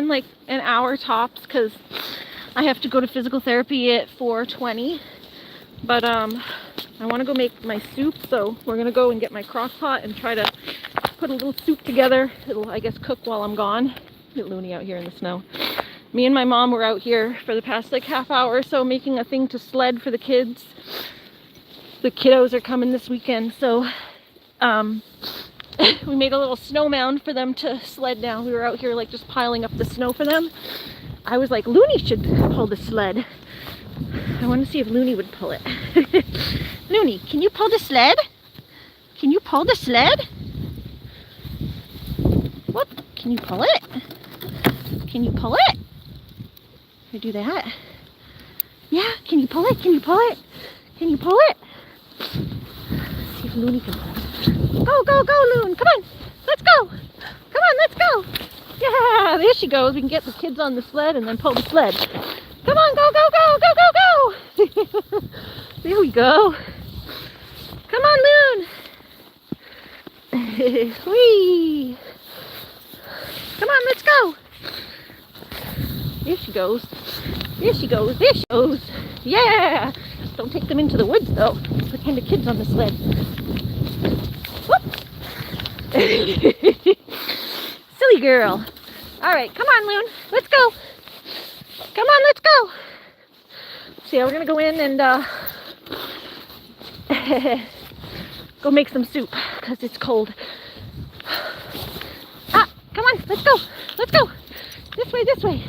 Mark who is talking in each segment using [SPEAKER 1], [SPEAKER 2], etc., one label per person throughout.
[SPEAKER 1] like an hour tops because I have to go to physical therapy at 4:20. But I want to go make my soup, so we're going to go and get my crock pot and try to put a little soup together. It'll, I guess, cook while I'm gone. Get Looney out here in the snow. Me and my mom were out here for the past like half hour or so making a thing to sled for the kids. The kiddos are coming this weekend, so we made a little snow mound for them to sled down. We were out here like just piling up the snow for them. I was like, Looney should pull the sled. I want to see if Looney would pull it. Looney, can you pull the sled? Can you pull the sled? What? Can you pull it? Can you pull it? Can you do that? Yeah, can you pull it? Can you pull it? Can you pull it? Let's see if Looney can pull it. Go, go, go, Loon. Come on. Let's go. Come on, let's go. Yeah, there she goes. We can get the kids on the sled and then pull the sled. Come on, go, go, go, go, go, go. There we go. Come on, Loon. Whee. Come on, let's go. There she goes. There she goes. There she goes. Yeah. Don't take them into the woods, though. Pretend the kids on the sled. Whoop. Silly girl. All right, come on, Loon. Let's go. Come on, let's go. So yeah, we're gonna go in and go make some soup because it's cold. Ah, come on, let's go. Let's go. This way, this way.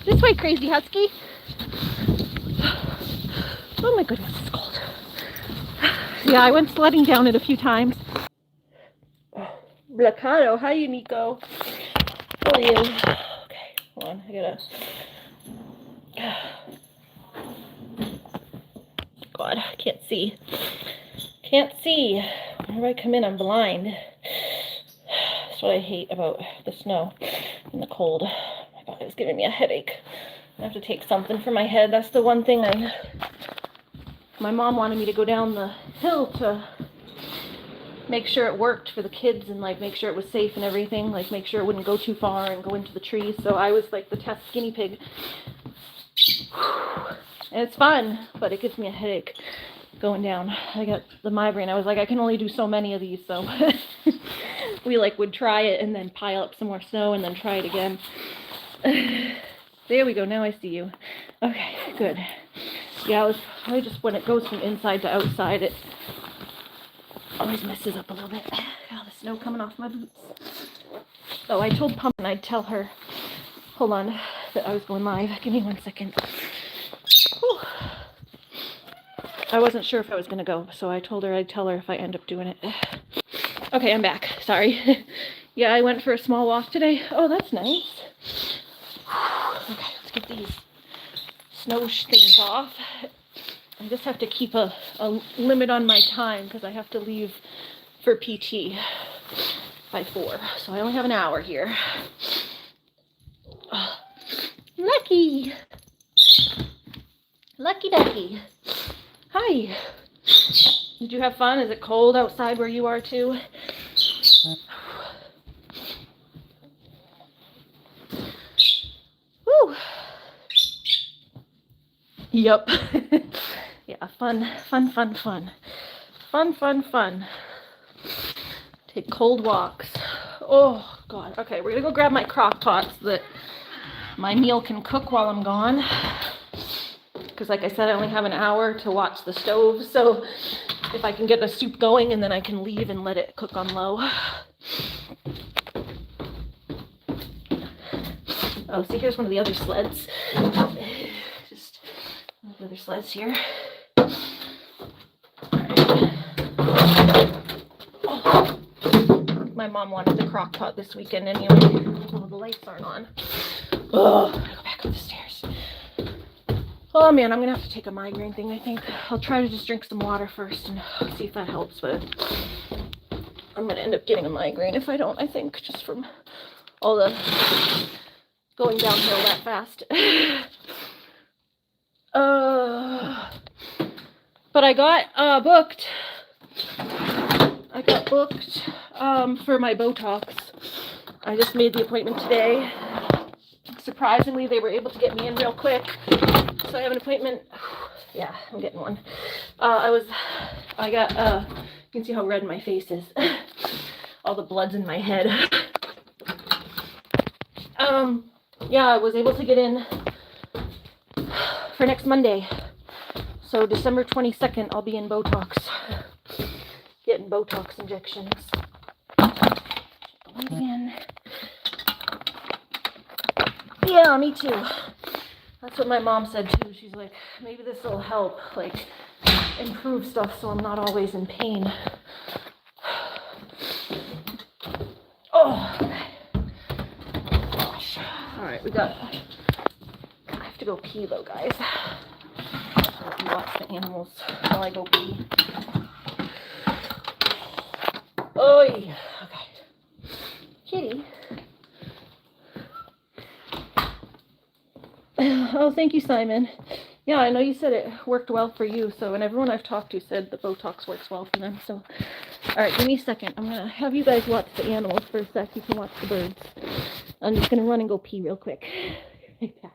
[SPEAKER 1] This way, crazy husky. Oh my goodness, it's cold. Yeah, I went sledding down it a few times. Blacado, hi you, Nico. How are you? Okay, hold on, I gotta. God, I can't see. Can't see. Whenever I come in, I'm blind. That's what I hate about the snow and the cold. Oh my God, it's giving me a headache. I have to take something for my head. That's the one thing my mom wanted me to go down the hill to make sure it worked for the kids and like make sure it was safe and everything, like make sure it wouldn't go too far and go into the trees. So I was like the test guinea pig. And it's fun, but it gives me a headache going down. I got the migraine. I was like, I can only do so many of these, so we like would try it and then pile up some more snow and then try it again. There we go. Now I see you. Okay, good. Yeah, it was probably just when it goes from inside to outside, it always messes up a little bit. Oh, the snow coming off my boots. Oh, I told Pumpkin I'd tell her, hold on, that I was going live. Give me 1 second. Whew. I wasn't sure if I was going to go, so I told her I'd tell her if I end up doing it. Okay, I'm back. Sorry. Yeah, I went for a small walk today. Oh, that's nice. Okay, let's get these snow things off. I just have to keep a limit on my time because I have to leave for PT by 4. So I only have an hour here. Oh, lucky. Lucky ducky. Hi. Did you have fun? Is it cold outside where you are too? Woo. Yep. Yeah, fun. Fun. Take cold walks. Oh, God. Okay, we're going to go grab my crock pot so that my meal can cook while I'm gone. Because like I said, I only have an hour to watch the stove. So if I can get the soup going and then I can leave and let it cook on low. Oh, see, here's one of the other sleds. Just one of the other sleds here. Oh. My mom wanted the crock pot this weekend anyway. Oh, the lights aren't on. Oh, I gotta go back up the stairs. Oh man, I'm gonna have to take a migraine thing, I think. I'll try to just drink some water first and see if that helps, but I'm gonna end up getting a migraine if I don't, I think, just from all the going downhill that fast. But I got booked. For my Botox. I just made the appointment today. surprisingly, they were able to get me in real quick. So I have an appointment. Yeah, I'm getting one. I got, you can see how red my face is. All the blood's in my head. Yeah, I was able to get in for next Monday. So December 22nd, I'll be in Botox. Getting Botox injections. Again. Yeah, me too. That's what my mom said too. She's like, maybe this will help, like, improve stuff so I'm not always in pain. Oh, gosh. All right, I have to go pee though, guys. I'll watch the animals while I go pee. Oh, yeah. Okay. Kitty. Oh, thank you, Simon. Yeah, I know you said it worked well for you, so, and everyone I've talked to said the Botox works well for them, so. All right, give me a second. I'm gonna have you guys watch the animals for a sec. You can watch the birds. I'm just gonna run and go pee real quick. Right back.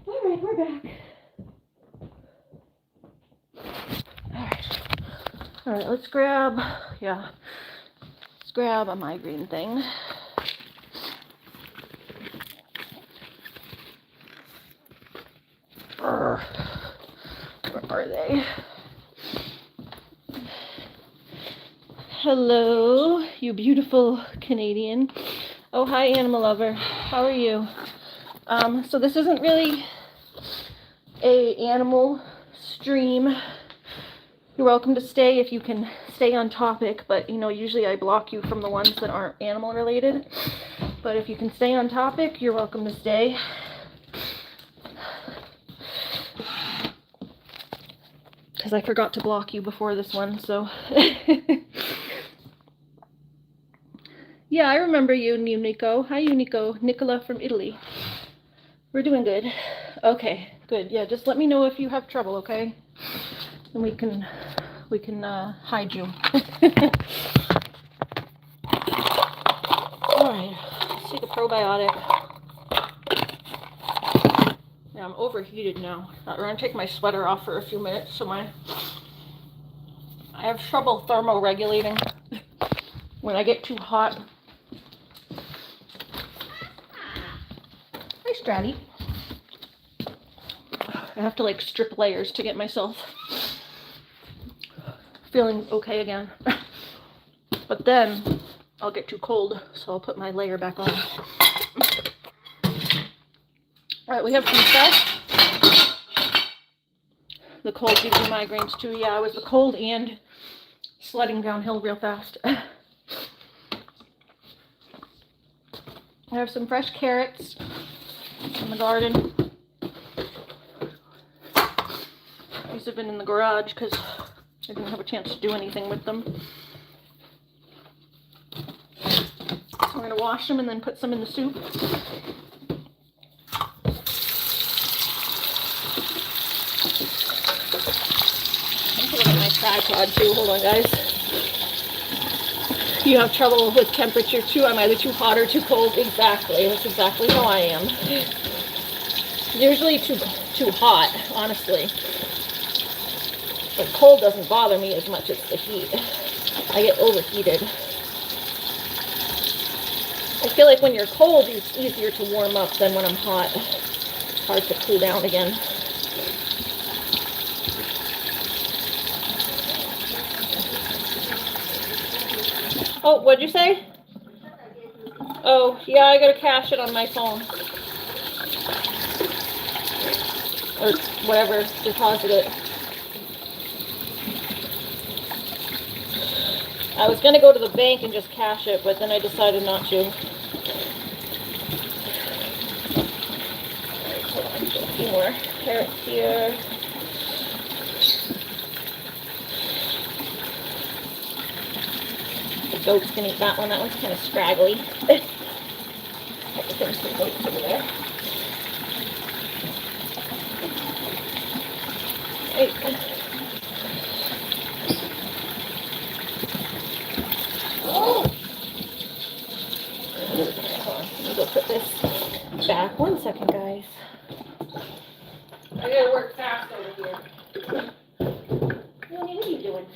[SPEAKER 1] All right, we're back. All right, let's grab a migraine thing. Where are they? Hello, you beautiful Canadian. Oh, hi, animal lover. How are you? So this isn't really a animal stream. You're welcome to stay if you can stay on topic, but you know, usually I block you from the ones that aren't animal related. But if you can stay on topic, you're welcome to stay. Because I forgot to block you before this one, so. Yeah, I remember you, Nico. Hi, Nico. Nicola from Italy. We're doing good. Okay, good. Yeah, just let me know if you have trouble, okay? And we can hide you. All right, let's take a probiotic. Yeah, I'm overheated now. I'm gonna take my sweater off for a few minutes, so I have trouble thermoregulating when I get too hot. Hi, Stratty. I have to like strip layers to get myself feeling okay again. But then I'll get too cold, so I'll put my layer back on. All right, we have some fresh. The cold gives you migraines too. Yeah, it was the cold and sledding downhill real fast. I have some fresh carrots in the garden. These have been in the garage because I didn't have a chance to do anything with them. So we're going to wash them and then put some in the soup. Let's look at my tripod too. Hold on, guys. You have trouble with temperature too. I'm either too hot or too cold. Exactly. That's exactly how I am. Usually too hot, honestly. But cold doesn't bother me as much as the heat. I get overheated. I feel like when you're cold, it's easier to warm up than when I'm hot. It's hard to cool down again. Oh, what'd you say? Oh, yeah, I gotta cache it on my phone. Or whatever, deposit it. I was gonna go to the bank and just cash it, but then I decided not to. Alright, hold on, a few more carrots here. The goat's gonna eat that one. That one's kind of scraggly. Some goats over there. Right. Oh. Hold on, let me go put this back. 1 second, guys. I gotta work fast over here. What are you doing?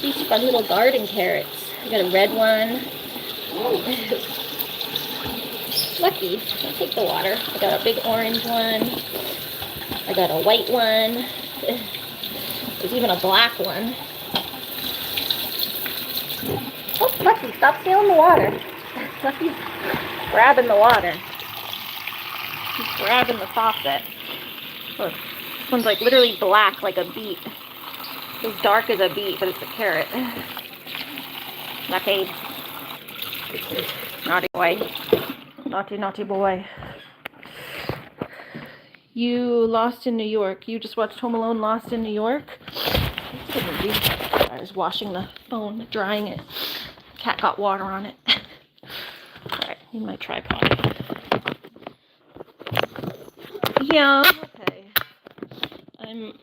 [SPEAKER 1] These fun little garden carrots. I got a red one. Lucky. I'll take the water. I got a big orange one. I got a white one. There's even a black one. Oh, Lucky, stop stealing the water. Lucky's grabbing the water. He's grabbing the faucet. Look, this one's like literally black like a beet. It's as dark as a beet, but it's a carrot. Lucky. Naughty boy. Naughty, naughty boy. You Lost in New York. You just watched Home Alone Lost in New York? It's a good movie. I was washing the phone, drying it. Cat got water on it. Alright, need my tripod. Yeah, okay. I'm,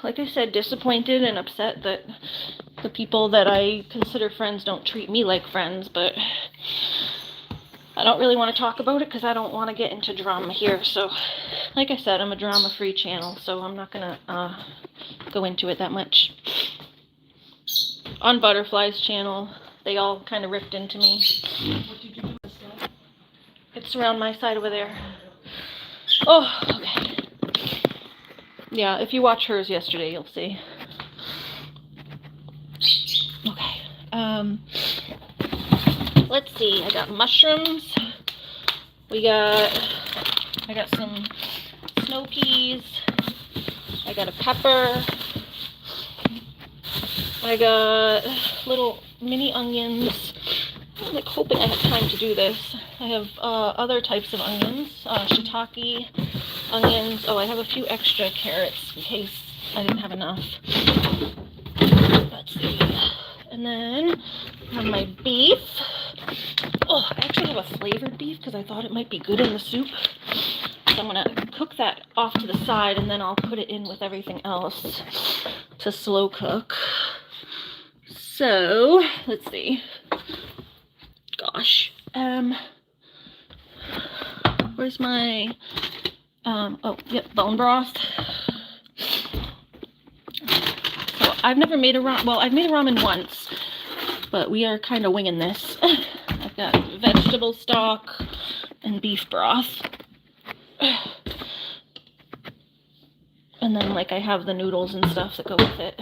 [SPEAKER 1] like I said, disappointed and upset that the people that I consider friends don't treat me like friends, but I don't really want to talk about it because I don't want to get into drama here. So, like I said, I'm a drama-free channel, so I'm not going to go into it that much. On Butterfly's channel, they all kind of ripped into me. What did you do with that? It's around my side over there. Oh, okay. Yeah, if you watch hers yesterday, you'll see. Okay. Let's see. I got mushrooms. I got some snow peas. I got a pepper. I got little mini onions. I'm like hoping I have time to do this. I have other types of onions, shiitake onions. Oh, I have a few extra carrots in case I didn't have enough. Let's see. And then I have my beef. Oh, I actually have a flavored beef because I thought it might be good in the soup. So I'm going to cook that off to the side and then I'll put it in with everything else to slow cook. So, let's see. Gosh. Where's my, oh, yep, bone broth. So I've never made a ramen, well, I've made a ramen once, but we are kind of winging this. I've got vegetable stock and beef broth. And then, like, I have the noodles and stuff that go with it.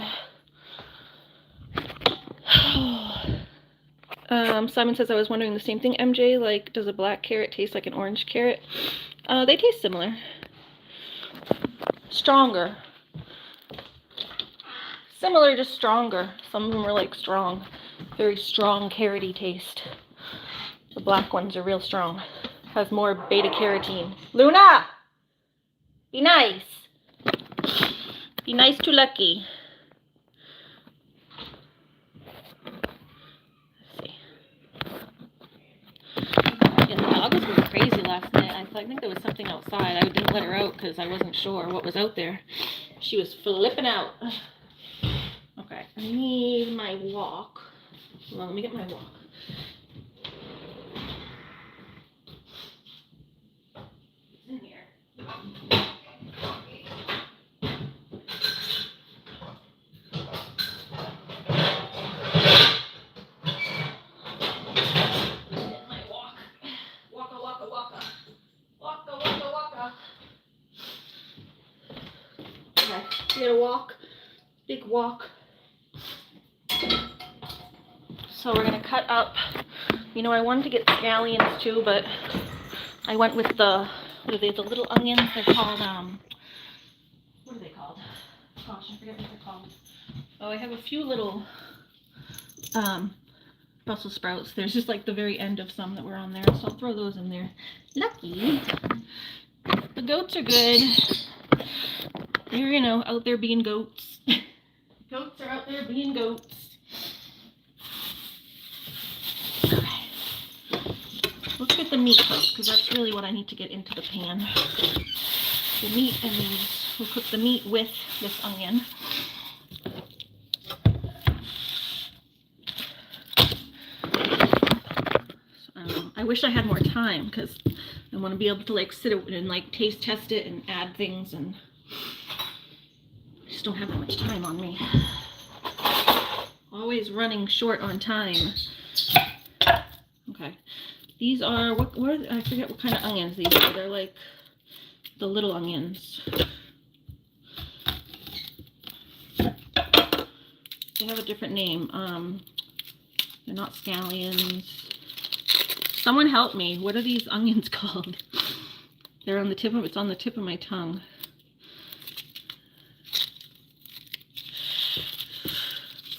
[SPEAKER 1] Simon says, I was wondering the same thing, MJ, like, does a black carrot taste like an orange carrot? They taste similar. Stronger. Similar, just stronger. Some of them are, like, strong. Very strong carroty taste. The black ones are real strong. Has more beta-carotene. Luna! Be nice. Be nice to Lucky. Yeah, the dog was going crazy last night. I think there was something outside. I didn't let her out because I wasn't sure what was out there. She was flipping out. Okay, I need my wok. Hold on, let me get my wok. It's in here. Waka, waka, waka. Waka, waka, waka. We had a walk, big walk. So we're gonna cut up. You know, I wanted to get scallions too, but I went with the, what are they, the little onions? They're called, what are they called? Gosh, I forget what they're called. Oh, I have a few little Brussels sprouts. There's just like the very end of some that were on there, so I'll throw those in there. Lucky. The goats are good. They're, you know, out there being goats. Goats are out there being goats. Okay. Let's get the meat cooked, because that's really what I need to get into the pan. The meat and these. We'll cook the meat with this onion. I wish I had more time, because I want to be able to like sit and like taste test it and add things, and I just don't have that much time on me. Always running short on time. Okay, these are what are I forget what kind of onions these are. They're like the little onions. They have a different name. They're not scallions. Someone help me. What are these onions called? They're on the tip of, it's on the tip of my tongue.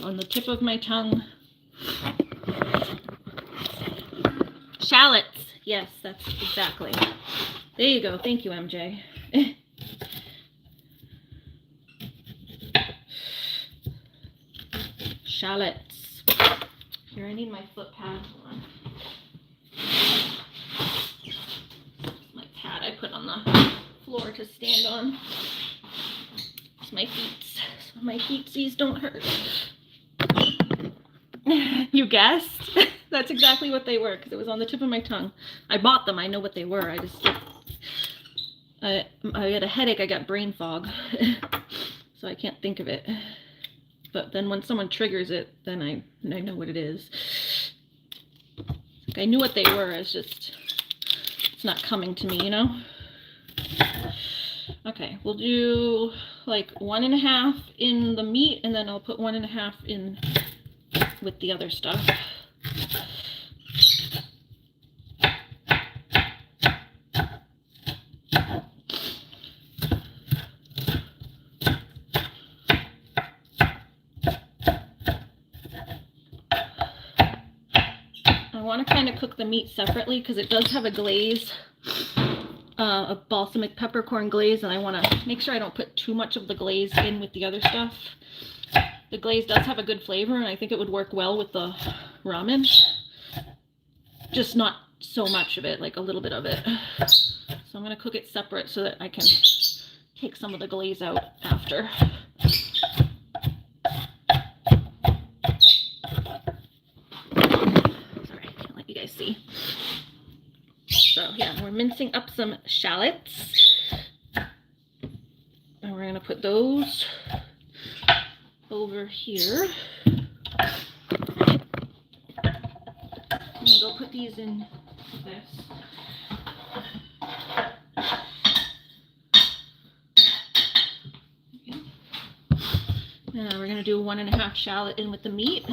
[SPEAKER 1] On the tip of my tongue. Shallots. Yes, that's exactly. There you go. Thank you, MJ. Shallots. Here, I need my foot pad. Hold on. My pad I put on the floor to stand on. It's my feet, so my feetsies don't hurt. You guessed? That's exactly what they were, because it was on the tip of my tongue. I bought them. I know what they were. I just, I had a headache. I got brain fog, so I can't think of it. But then when someone triggers it, then I know what it is. Like I knew what they were. It's just, it's not coming to me, you know? Okay, we'll do like 1.5 in the meat, and then I'll put 1.5 in with the other stuff. I want to kind of cook the meat separately because it does have a glaze, a balsamic peppercorn glaze, and I want to make sure I don't put too much of the glaze in with the other stuff. The glaze does have a good flavor, and I think it would work well with the ramen. Just not so much of it, like a little bit of it. So I'm going to cook it separate so that I can take some of the glaze out after. See. So yeah, we're mincing up some shallots, and we're gonna put those over here. I'm gonna go put these in this. Okay. We're gonna do 1.5 shallot in with the meat.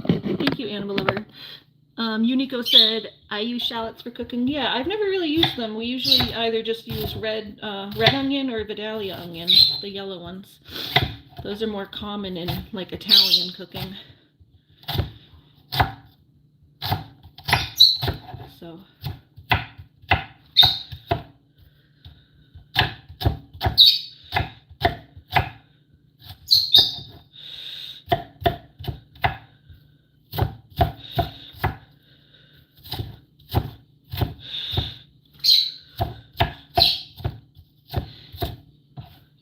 [SPEAKER 1] Thank you, Animal Lover. Unico said, I use shallots for cooking. Yeah, I've never really used them. We usually either just use red onion or Vidalia onion, the yellow ones. Those are more common in like Italian cooking. So.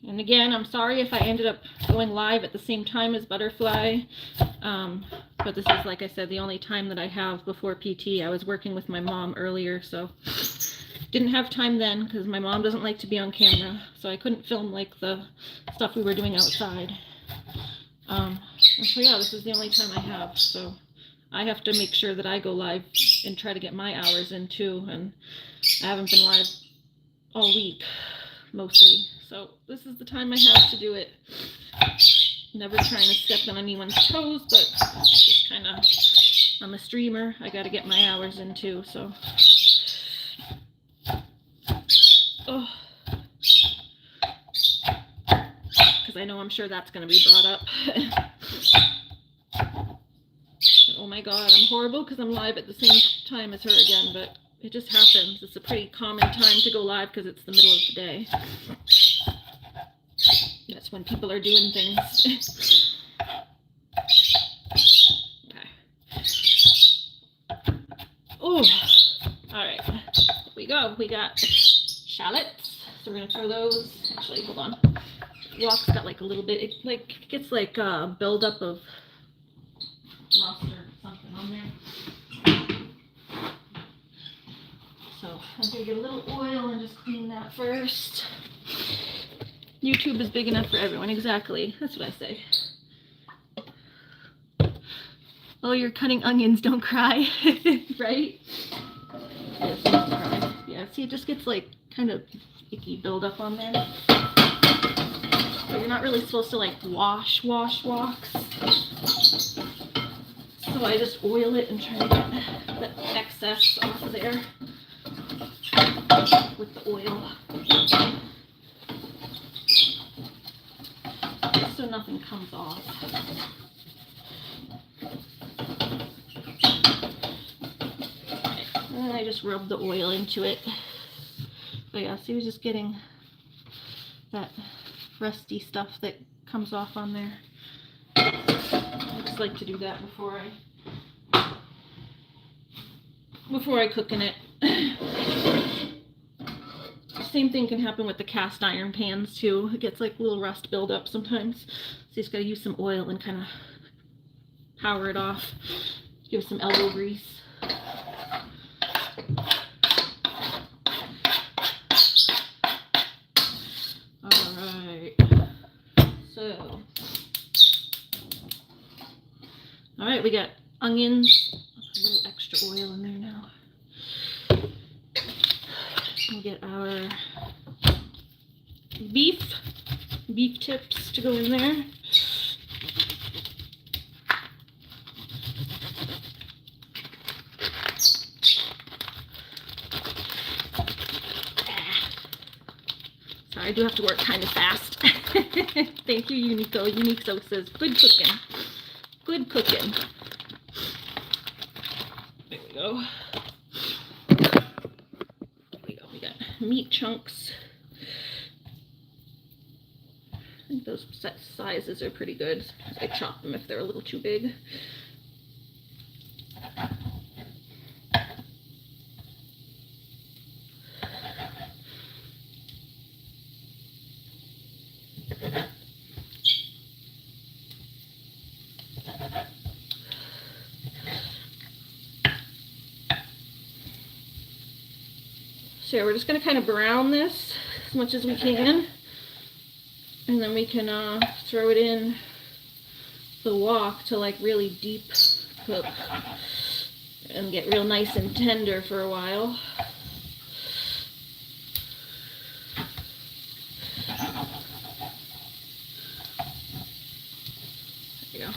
[SPEAKER 1] And again, I'm sorry if I ended up going live at the same time as Butterfly, but this is, like I said, the only time that I have before PT. I was working with my mom earlier, so didn't have time then because my mom doesn't like to be on camera, so I couldn't film like the stuff we were doing outside. And so yeah, this is the only time I have, so I have to make sure that I go live and try to get my hours in too, and I haven't been live all week, mostly. So this is the time I have to do it. Never trying to step on anyone's toes, but just kind of, I'm a streamer. I got to get my hours in too, so. Oh. Because I know I'm sure that's going to be brought up. Oh my god, I'm horrible because I'm live at the same time as her again, but it just happens. It's a pretty common time to go live because it's the middle of the day. That's when people are doing things. Okay. Oh, alright. Here we go. We got shallots. So we're going to throw those. Actually, hold on. Wok's got like a little bit, it like gets like a buildup of mustard or something on there. So I'm going to get a little oil and just clean that first. YouTube is big enough for everyone. Exactly. That's what I say. Oh, you're cutting onions. Don't cry. Right? Yes, don't cry. Yeah, see, it just gets like kind of icky buildup on there. So you're not really supposed to like wash woks. So I just oil it and try to get the excess off of there with the oil. So nothing comes off. Okay. And then I just rub the oil into it. But yeah, see, we're just getting that rusty stuff that comes off on there. I just like to do that before I cook in it. Same thing can happen with the cast iron pans too. It gets like a little rust buildup sometimes. So you just gotta use some oil and kind of power it off. Give it some elbow grease. Alright. So. Alright, we got onions. I'll put a little extra oil in there now. We'll get our beef tips to go in there. Sorry, I do have to work kind of fast. Thank you, Unico. Unico says, good cooking. Good cooking. There we go. We got meat chunks. I think those sizes are pretty good. I chop them if they're a little too big. So we're just going to kind of brown this as much as we can, and then we can throw it in the wok to like really deep cook and get real nice and tender for a while. There you go.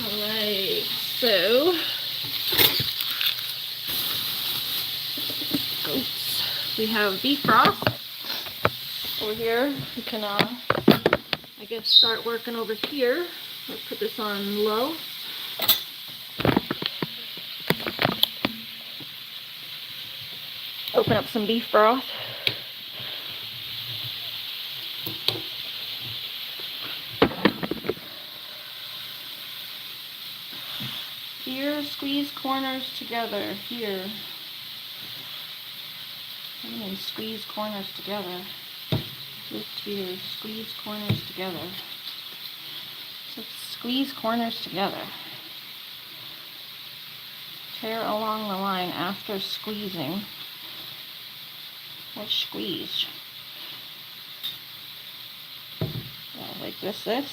[SPEAKER 1] Alright, so we have beef broth over here. We can, I guess, start working over here. Let's put this on low. Open up some beef broth. Here, squeeze corners together. Here. And squeeze corners together. Lift here, squeeze corners together. So squeeze corners together. Tear along the line after squeezing. Let's squeeze. Yeah, like this.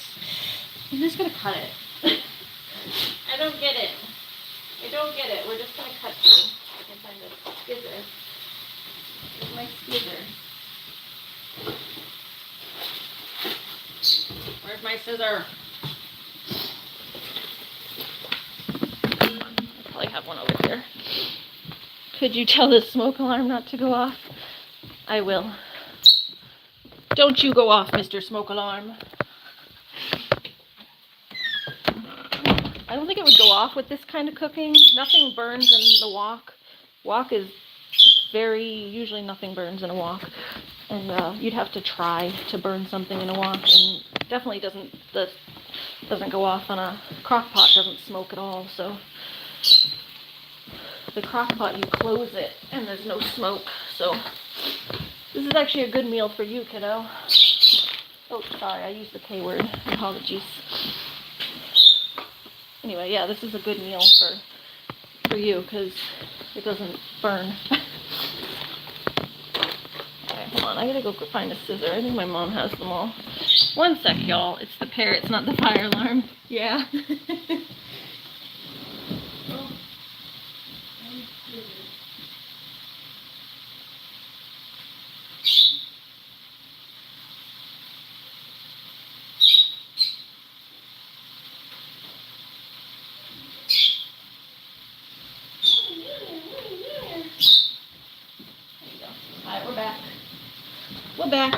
[SPEAKER 1] I'm just gonna cut it. I don't get it. I don't get it. We're just gonna cut through. I can find a scissor. Here's my scissor. Where's my scissor? I probably have one over here. Could you tell the smoke alarm not to go off? I will. Don't you go off, Mr. Smoke Alarm. I don't think it would go off with this kind of cooking. Nothing burns in the wok. Wok is usually nothing burns in a wok. And you'd have to try to burn something in a wok. And definitely doesn't go off on a crock pot, doesn't smoke at all. So the crock pot, you close it and there's no smoke. So this is actually a good meal for you, kiddo. Oh, sorry, I used the K word. Apologies. Anyway, yeah, this is a good meal for you because it doesn't burn. Okay, hold on. I gotta go find a scissor. I think my mom has them all. One sec, y'all. It's the parrots, not the fire alarm. Yeah.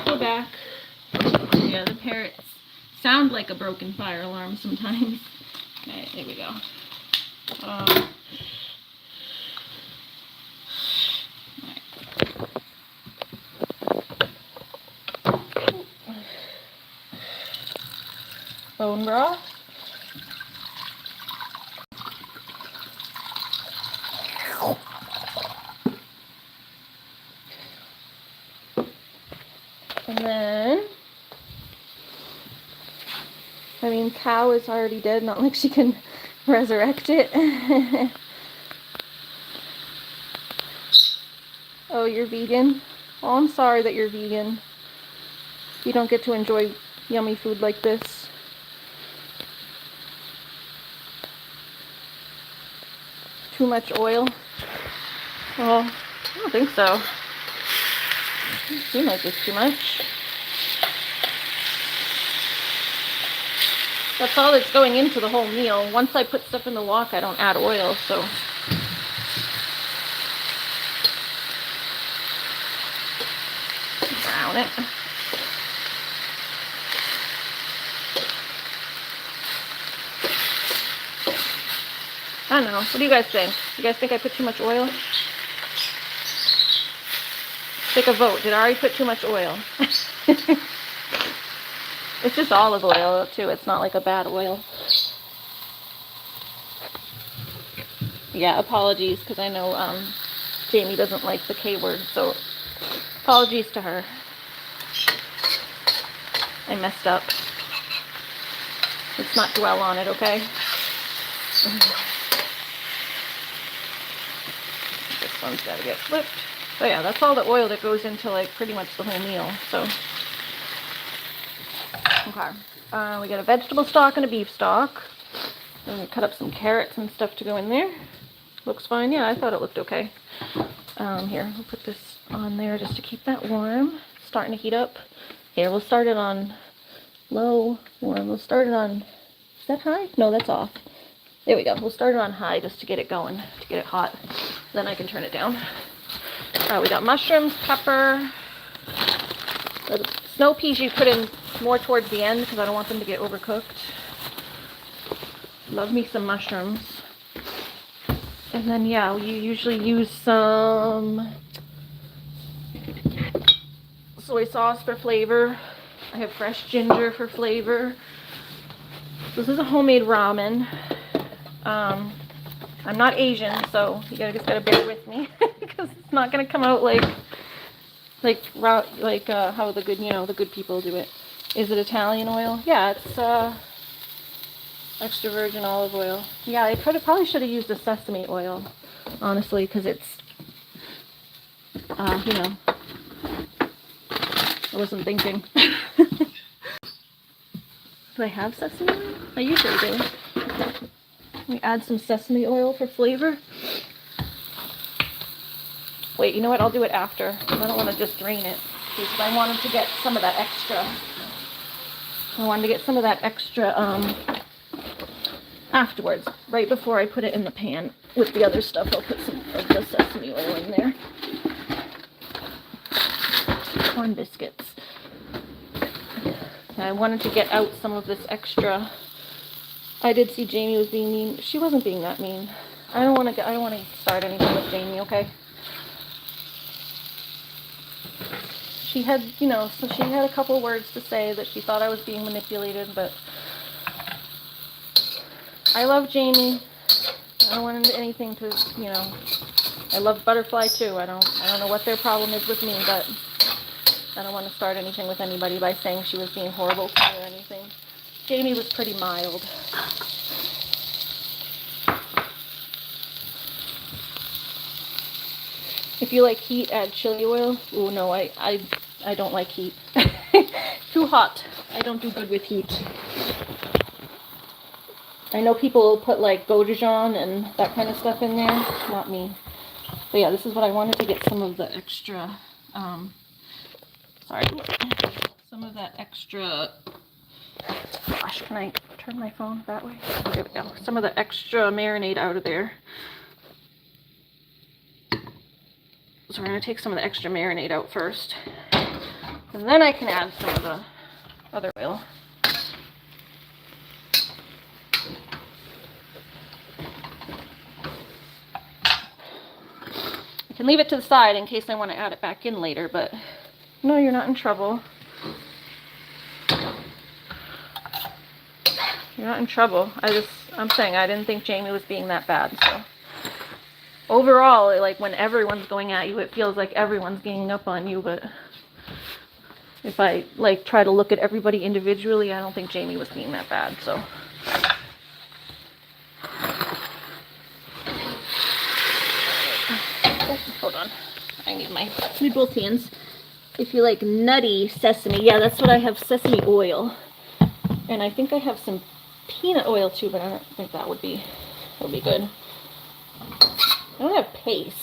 [SPEAKER 1] We're back. Yeah, the parrots sound like a broken fire alarm sometimes. Okay, there we go. Bone broth. And then, I mean, cow is already dead, not like she can resurrect it. Oh, you're vegan? Oh, I'm sorry that you're vegan. You don't get to enjoy yummy food like this. Too much oil? Well, I don't think so. Doesn't seem like it's too much. That's all that's going into the whole meal. Once I put stuff in the wok, I don't add oil, so. Brown it. I don't know. What do you guys think? You guys think I put too much oil? Take a vote. Did I already put too much oil? It's just olive oil, too. It's not like a bad oil. Yeah, apologies, because I know Jamie doesn't like the K word, so apologies to her. I messed up. Let's not dwell on it, okay? This one's got to get flipped. So yeah, that's all the oil that goes into like pretty much the whole meal. So, okay. We got a vegetable stock and a beef stock. I'm gonna cut up some carrots and stuff to go in there. Looks fine. Yeah, I thought it looked okay. Here, I'll put this on there just to keep that warm. It's starting to heat up. Here, we'll start it on low, warm. We'll start it on, is that high? No, that's off. There we go. We'll start it on high just to get it going, to get it hot. Then I can turn it down. We got mushrooms, pepper. The snow peas you put in more towards the end because I don't want them to get overcooked. Love me some mushrooms. And then, yeah, you usually use some soy sauce for flavor. I have fresh ginger for flavor. This is a homemade ramen. I'm not Asian, so you just gotta bear with me because it's not gonna come out like how the good people do it. Is it Italian oil? Yeah, it's extra virgin olive oil. Yeah, I probably should have used the sesame oil, honestly, because it's I wasn't thinking. Do I have sesame oil? I usually do. We add some sesame oil for flavor. Wait, you know what? I'll do it after. I don't want to just drain it. Because I wanted to get some of that extra. Afterwards, right before I put it in the pan with the other stuff. I'll put some of the sesame oil in there. Corn biscuits. And I wanted to get out some of this extra. I did see Jamie was being mean. She wasn't being that mean. I don't want to start anything with Jamie, okay? She had, so she had a couple words to say that she thought I was being manipulated, but I love Jamie. I don't want anything to, I love Butterfly too. I don't know what their problem is with me, but I don't want to start anything with anybody by saying she was being horrible to me or anything. Jamie was pretty mild. If you like heat, add chili oil. Oh no, I don't like heat. Too hot. I don't do good with heat. I know people put like gochujang and that kind of stuff in there. Not me. But yeah, this is what I wanted to get some of the extra, some of that extra, gosh, can I turn my phone that way? There we go. Some of the extra marinade out of there. So we're going to take some of the extra marinade out first. And then I can add some of the other oil. I can leave it to the side in case I want to add it back in later, but no, you're not in trouble. You're not in trouble. I'm saying I didn't think Jamie was being that bad, so. Overall, like when everyone's going at you, it feels like everyone's ganging up on you, but if I like try to look at everybody individually, I don't think Jamie was being that bad, so. Oh, hold on. I need both hands. If you like nutty sesame, yeah, that's what I have, sesame oil. And I think I have some peanut oil too, but I don't think that would be good. I don't have paste.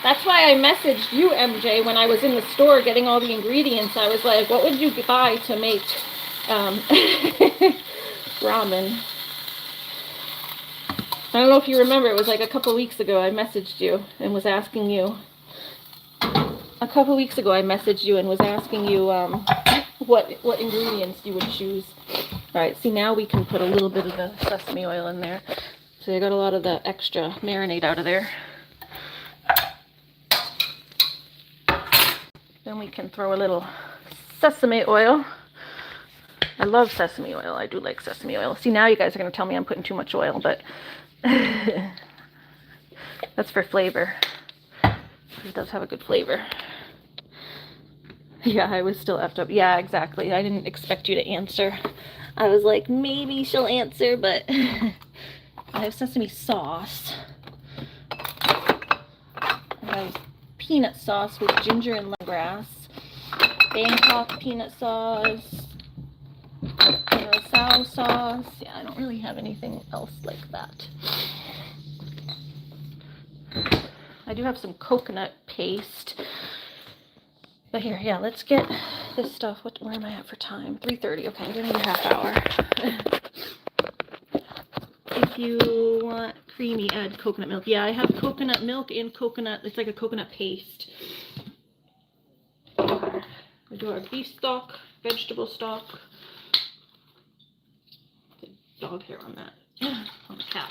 [SPEAKER 1] That's why I messaged you, MJ, when I was in the store getting all the ingredients. I was like, what would you buy to make ramen? I don't know if you remember, it was like a couple weeks ago I messaged you and was asking you. What ingredients you would choose. Alright, see now we can put a little bit of the sesame oil in there. So you got a lot of the extra marinade out of there. Then we can throw a little sesame oil. I love sesame oil. I do like sesame oil. See, now you guys are going to tell me I'm putting too much oil, but that's for flavor. It does have a good flavor. Yeah, I was still effed up. Yeah, exactly. I didn't expect you to answer. I was like, maybe she'll answer, but I have sesame sauce. I have peanut sauce with ginger and lemongrass. Bangkok peanut sauce. Curacao sauce. Yeah, I don't really have anything else like that. I do have some coconut paste. But here, yeah, let's get this stuff. Where am I at for time? 3:30. Okay, I'm gonna need a half hour. If you want creamy, add coconut milk. Yeah, I have coconut milk and coconut. It's like a coconut paste. We do our beef stock, vegetable stock. Dog hair on that. On the cap.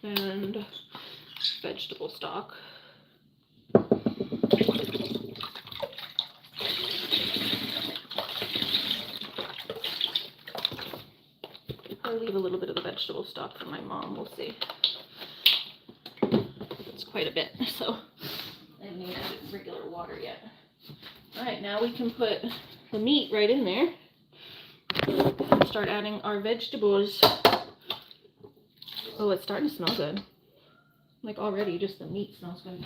[SPEAKER 1] And vegetable stock. I'll leave a little bit of the vegetable stock for my mom, we'll see. It's quite a bit, so I haven't even added regular water yet. Alright, now we can put the meat right in there. and start adding our vegetables. Oh, it's starting to smell good. Like already, just the meat smells good.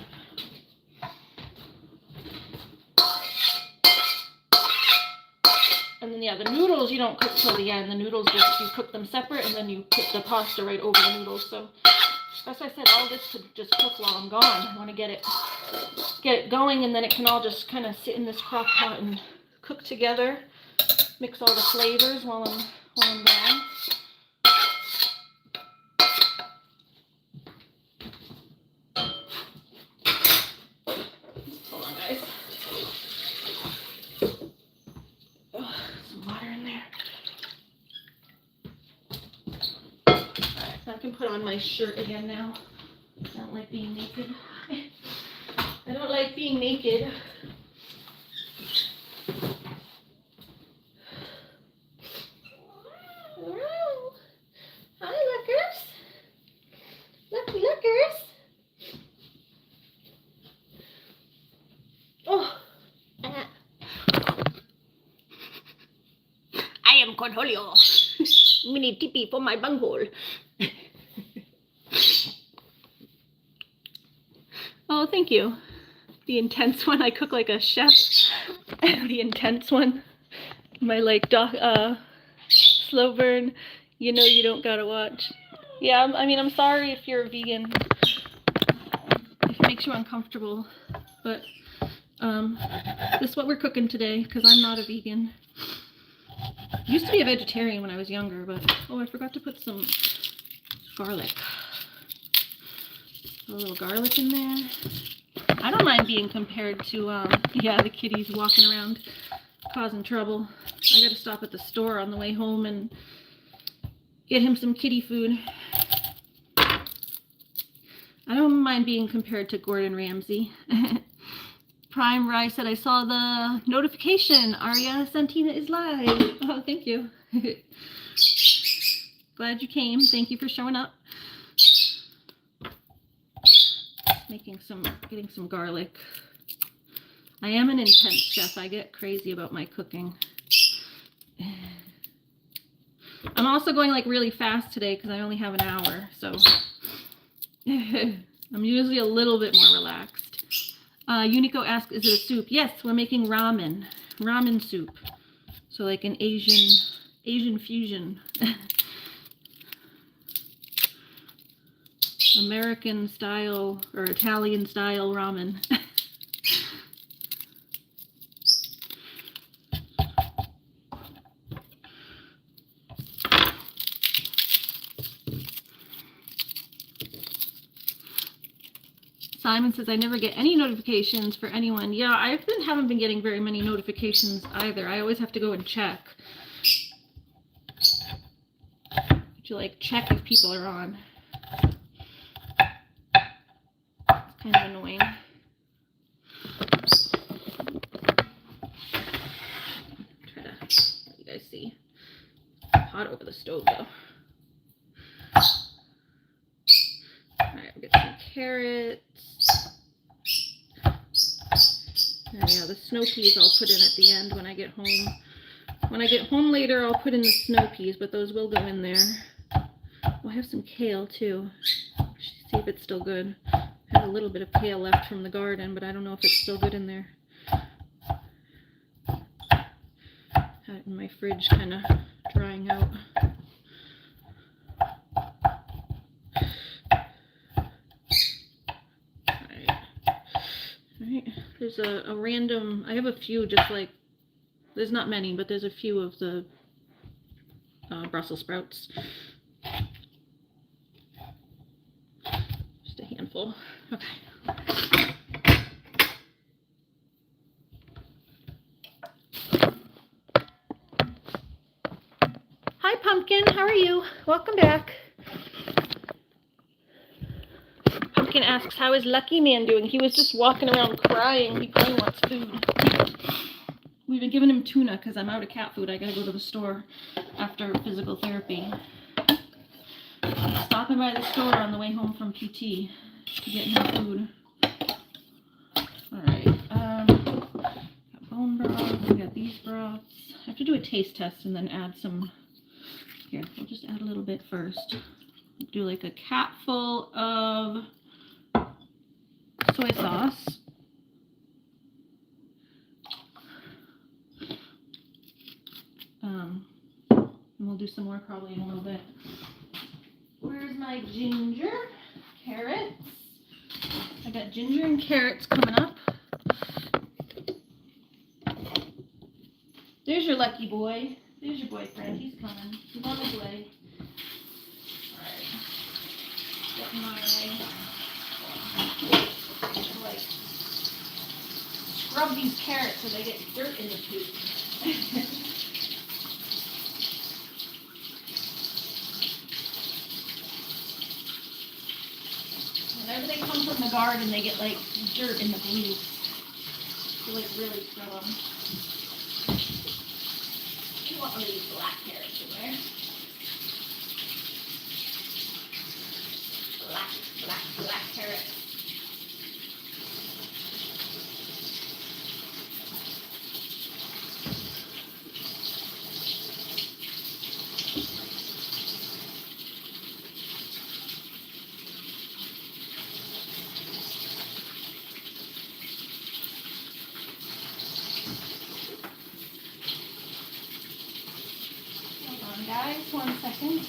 [SPEAKER 1] And then yeah, the noodles you don't cook till the end. The noodles just, you cook them separate and then you put the pasta right over the noodles. So as I said, all this could just cook while I'm gone. I want to get it going, and then it can all just kind of sit in this crock pot and cook together. Mix all the flavors while I'm gone. Hold on, guys. Oh, some water in there. Alright, so I can put on my shirt again now. I don't like being naked. I don't like being naked. Hi, lookers. Looky, lookers. Oh. I am Cornholio. Mini tippy for my bunghole. Oh, thank you. The intense one, I cook like a chef. The intense one. My like slow burn. You know you don't gotta watch. Yeah, I mean, I'm sorry if you're a vegan. If it makes you uncomfortable. But this is what we're cooking today, because I'm not a vegan. Used to be a vegetarian when I was younger, but oh, I forgot to put some garlic. A little garlic in there. I don't mind being compared to, yeah, the kitties walking around causing trouble. I gotta stop at the store on the way home and get him some kitty food. I don't mind being compared to Gordon Ramsay. Prime Rice said, I saw the notification. Aria Santina is live. Oh, thank you. Glad you came. Thank you for showing up. Getting some garlic. I am an intense chef. I get crazy about my cooking. I'm also going like really fast today because I only have an hour, so I'm usually a little bit more relaxed. Unico asks, is it a soup? Yes, we're making ramen. Ramen soup. So like an Asian fusion. American style or Italian style ramen. Simon says, I never get any notifications for anyone. Yeah, I haven't been getting very many notifications either. I always have to go and check. To like check if people are on. It's kind of annoying. Try to let you guys see. Hot over the stove though. Alright, we'll get some carrots. And yeah, the snow peas I'll put in at the end when I get home. When I get home later, I'll put in the snow peas, but those will go in there. Oh, I have some kale too. See if it's still good. I have a little bit of kale left from the garden, but I don't know if it's still good in there. Had it in my fridge, kind of drying out. Alright, there's a random, I have a few just like, there's not many, but there's a few of the Brussels sprouts. Just a handful. Okay. Hi Pumpkin, how are you? Welcome back. Pumpkin asks, how is Lucky Man doing? He was just walking around crying. He probably wants food. We've been giving him tuna because I'm out of cat food. I gotta go to the store after physical therapy. Stopping by the store on the way home from PT to get him food. Alright, got bone broth, we got these broths. I have to do a taste test and then add some. Here, we'll just add a little bit first. Do like a capful of soy sauce. And we'll do some more probably in a little bit. Where's my ginger? Carrots. I got ginger and carrots coming up. There's your lucky boy. There's your boyfriend. He's coming. He's on his way. Alright. Getting my like scrub these carrots so they get dirt in the tube. Whenever they come from the garden, they get like dirt in the leaves. So like really scrub them. You want one of these black carrots in there. Black carrots. Guys, 1 second.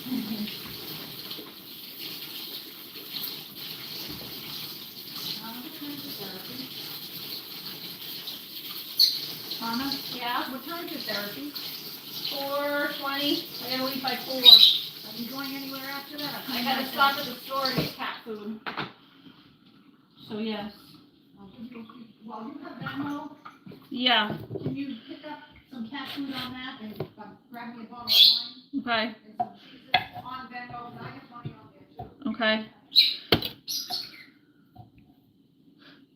[SPEAKER 1] Mama? Yeah? What time is your therapy? 4:20. I gotta leave by 4.
[SPEAKER 2] Are you going anywhere after that?
[SPEAKER 1] I gotta stop at the store and get cat food. So yes.
[SPEAKER 2] Well, you have Venmo.
[SPEAKER 1] Yeah.
[SPEAKER 2] Can you pick up some cat food on that and grab me a bottle of wine?
[SPEAKER 1] Okay.
[SPEAKER 2] And some cheeses on Venmo, and I have money on there too.
[SPEAKER 1] Okay.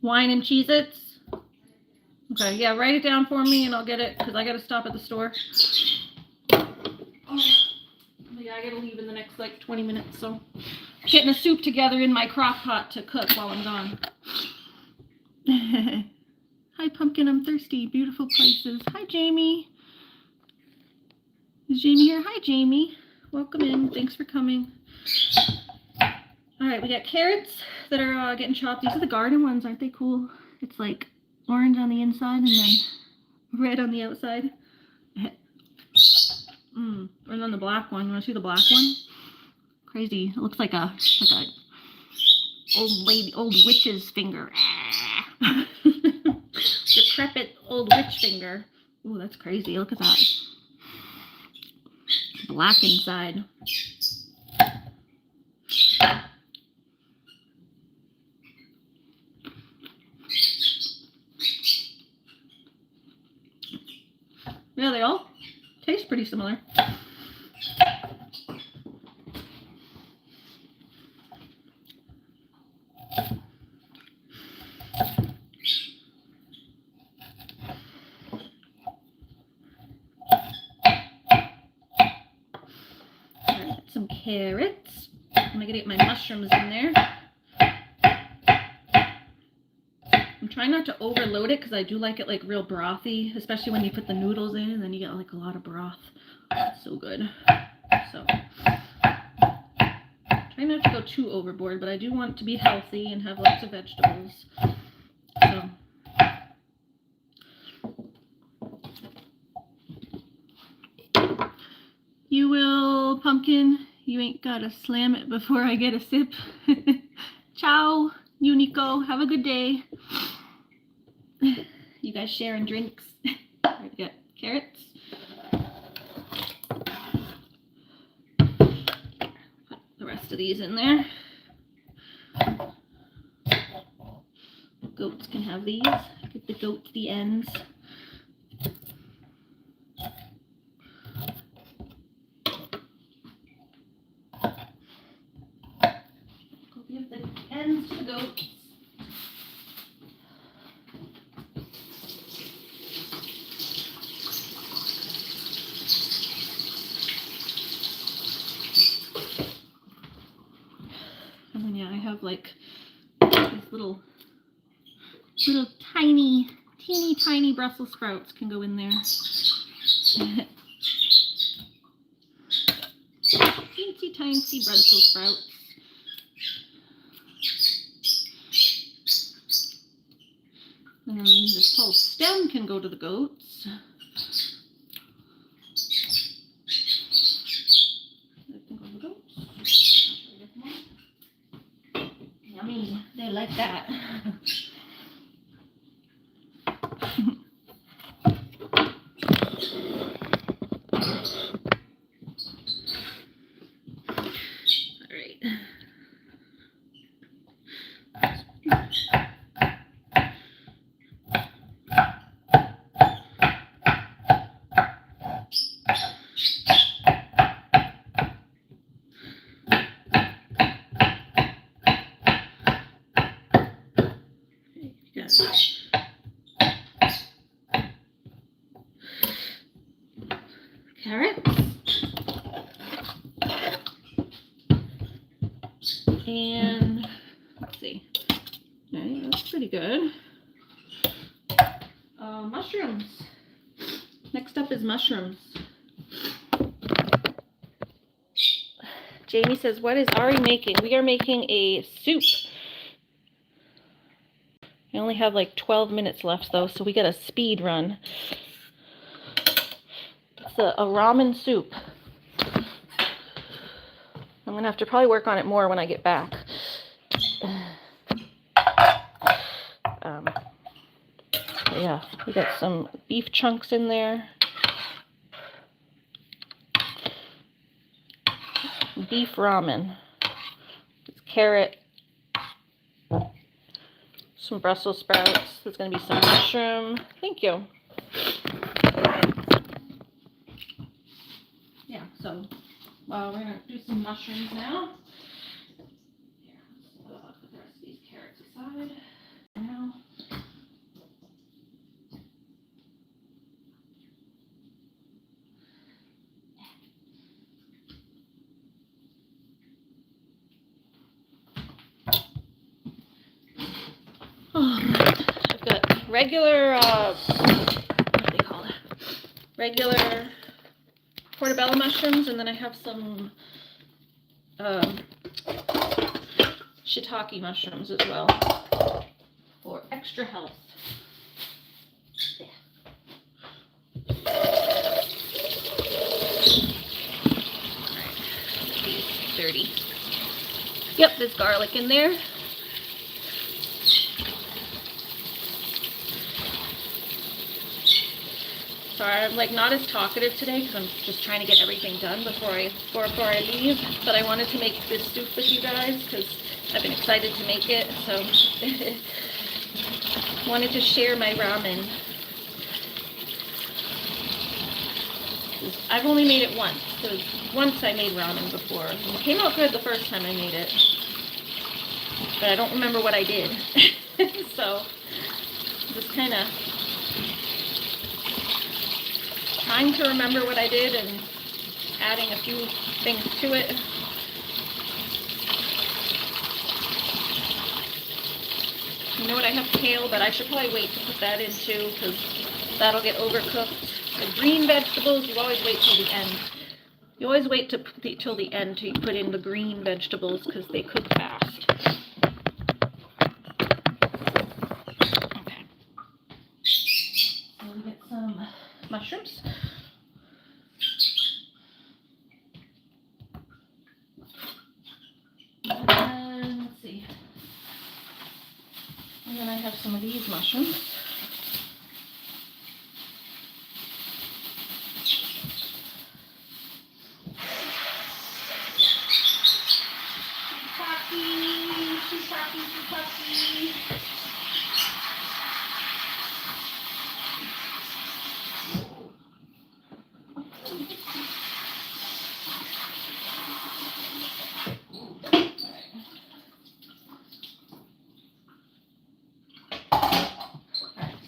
[SPEAKER 1] Wine and Cheez-Its? Okay, yeah, write it down for me and I'll get it because I gotta stop at the store. Oh, yeah, I gotta leave in the next like 20 minutes, so getting a soup together in my crock pot to cook while I'm gone. Hi, Pumpkin, I'm thirsty. Beautiful places. Hi, Jamie. Is Jamie here? Hi, Jamie. Welcome in. Thanks for coming. All right, we got carrots that are getting chopped. These are the garden ones. Aren't they cool? It's like orange on the inside and then red on the outside. And then the black one. You want to see the black one? Crazy. It looks like a old witch's finger. Decrepit old witch finger. Ooh, that's crazy. Look at that. Black inside. Yeah, they all taste pretty similar. Some carrots. I'm gonna get my mushrooms in there. I'm trying not to overload it because I do like it like real brothy, especially when you put the noodles in and then you get like a lot of broth. It's so good. So try not to go too overboard, but I do want it to be healthy and have lots of vegetables. So you will, Pumpkin. You ain't gotta slam it before I get a sip. Ciao, Unico. Have a good day. You guys sharing drinks. Alright, we got carrots. Put the rest of these in there. Goats can have these. Give the goats the ends. Give the ends to the goats. And then yeah, I have like these little teeny tiny Brussels sprouts can go in there. Teensy tiny Brussels sprouts. And this whole stem can go to the goats. That can go to the goats. Yummy. They like that. Carrots. And let's see. Okay, that's pretty good. Mushrooms. Next up is mushrooms. Jamie says, what is Ari making? We are making a soup. I only have like 12 minutes left though, so we got a speed run. It's a ramen soup. I'm gonna have to probably work on it more when I get back. Yeah, we got some beef chunks in there. Beef ramen. It's carrot. Some Brussels sprouts. There's going to be some mushroom. Thank you. Yeah, so we're going to do some mushrooms now. Here, let's put the rest of these carrots aside. Now. Oh, I've got regular, what do they call it? Regular portobello mushrooms, and then I have some shiitake mushrooms as well for extra health. Yeah. Alright, dirty. Yep, there's garlic in there. Sorry, I'm like not as talkative today because I'm just trying to get everything done before I leave. But I wanted to make this soup with you guys because I've been excited to make it. So wanted to share my ramen. I've only made it once. So once I made ramen before. And it came out good the first time I made it. But I don't remember what I did. So just kind of trying to remember what I did and adding a few things to it. You know what, I have kale, but I should probably wait to put that in too because that'll get overcooked. The green vegetables, you always wait till the end. You always wait till the end to put in the green vegetables because they cook fast. Okay. So we get some mushrooms. And let's see. And then I have some of these mushrooms.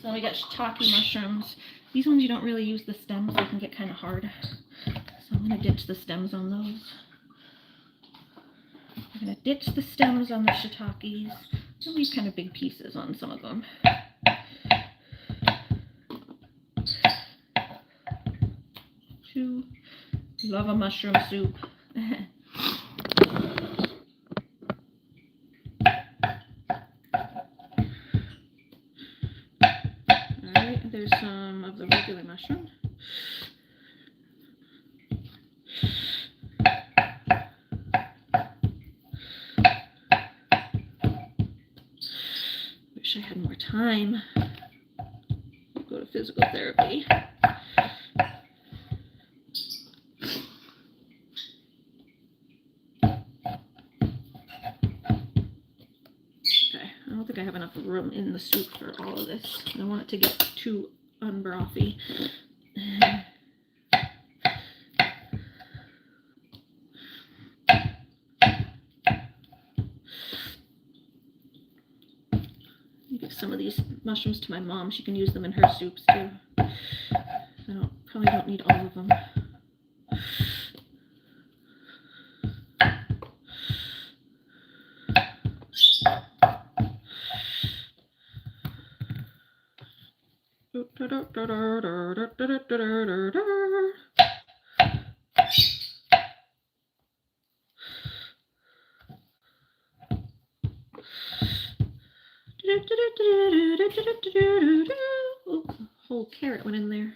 [SPEAKER 1] So we got shiitake mushrooms. These ones you don't really use the stems, they can get kind of hard. So I'm going to ditch the stems on those. I'm going to ditch the stems on the shiitakes. I'll leave kind of big pieces on some of them. 2. Love a mushroom soup. Alright, there's some of the regular mushroom. Wish I had more time. Go to physical therapy. I don't think I have enough room in the soup for all of this. I don't want it to get too unbrothy. Give some of these mushrooms to my mom. She can use them in her soups too. I probably don't need all of them. Ooh, a whole carrot went in there.